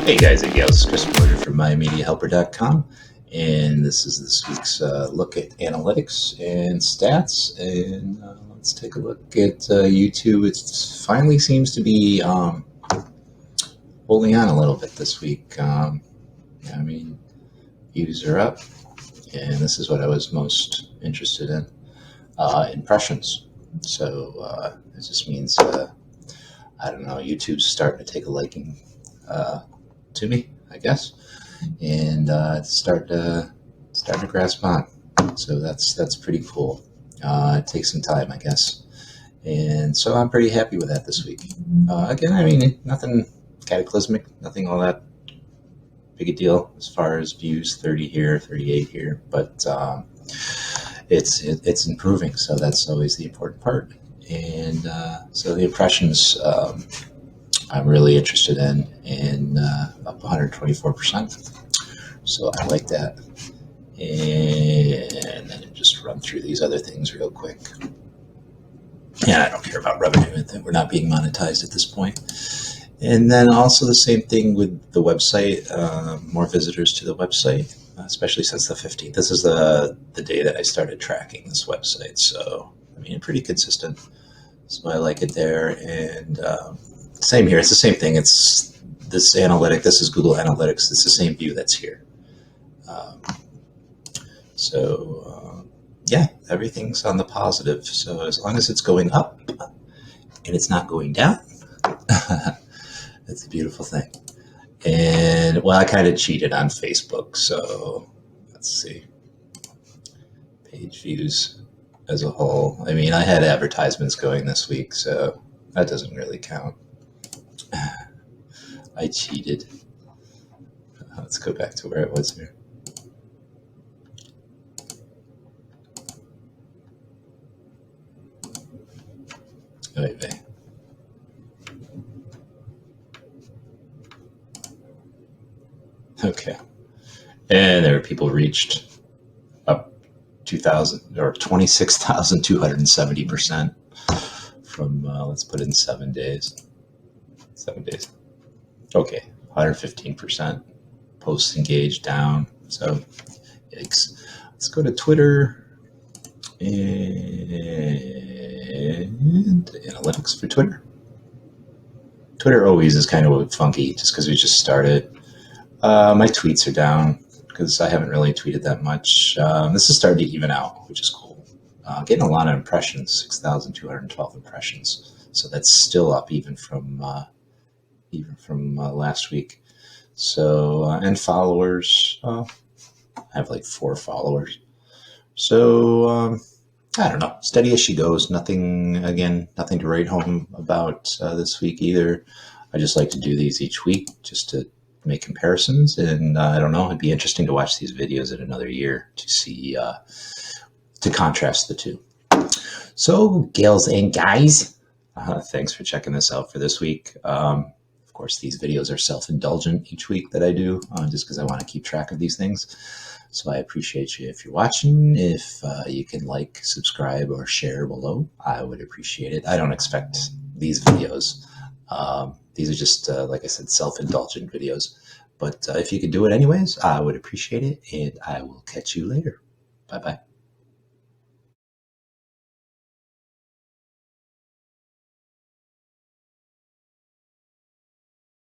Hey guys and gals, Chris Porter from MyMediaHelper.com, and this is this week's look at analytics and stats. And let's take a look at YouTube. It finally seems to be holding on a little bit this week. Views are up, and this is what I was most interested in: impressions. So this just means I don't know. YouTube's starting to take a liking to me, I guess, and start to grasp on. So that's pretty cool. It takes some time, I guess, and so I'm pretty happy with that this week. Again, nothing cataclysmic, nothing all that big a deal as far as views. 30 here, 38 here, but it's improving. So that's always the important part. And so the impressions I'm really interested in, and up 124%. So I like that. And then just run through these other things real quick. Yeah, I don't care about revenue. We're not being monetized at this point. And then also the same thing with the website, more visitors to the website, especially since the 15th. This is the day that I started tracking this website. So, pretty consistent. So I like it there. And same here. It's the same thing. It's this analytic. This is Google Analytics. It's the same view that's here. Yeah, everything's on the positive. So as long as it's going up and it's not going down, that's a beautiful thing. And well, I kind of cheated on Facebook. So let's see. Page views as a whole. I had advertisements going this week, so that doesn't really count. I cheated. Let's go back to where it was here. Wait. Okay. And there are people reached up 2,000 or 26,270% from, let's put in 7 days. 7 days. Okay, 115%. Posts engaged down. So, yikes. Let's go to Twitter and analytics for Twitter. Twitter always is kind of funky just because we just started. My tweets are down because I haven't really tweeted that much. This is starting to even out, which is cool. Getting a lot of impressions, 6,212 impressions. So that's still up even from last week. So and followers, I have like 4 followers. So I don't know, steady as she goes. Nothing to write home about this week either. I just like to do these each week just to make comparisons, and I don't know, it'd be interesting to watch these videos in another year to see to contrast the two. So gals and guys, thanks for checking this out for this week. Of course, these videos are self-indulgent each week that I do, just because I want to keep track of these things. So I appreciate you if you're watching. If you can like, subscribe, or share below, I would appreciate it. I don't expect these videos. These are just, like I said, self-indulgent videos. But if you could do it anyways, I would appreciate it. And I will catch you later. Bye-bye.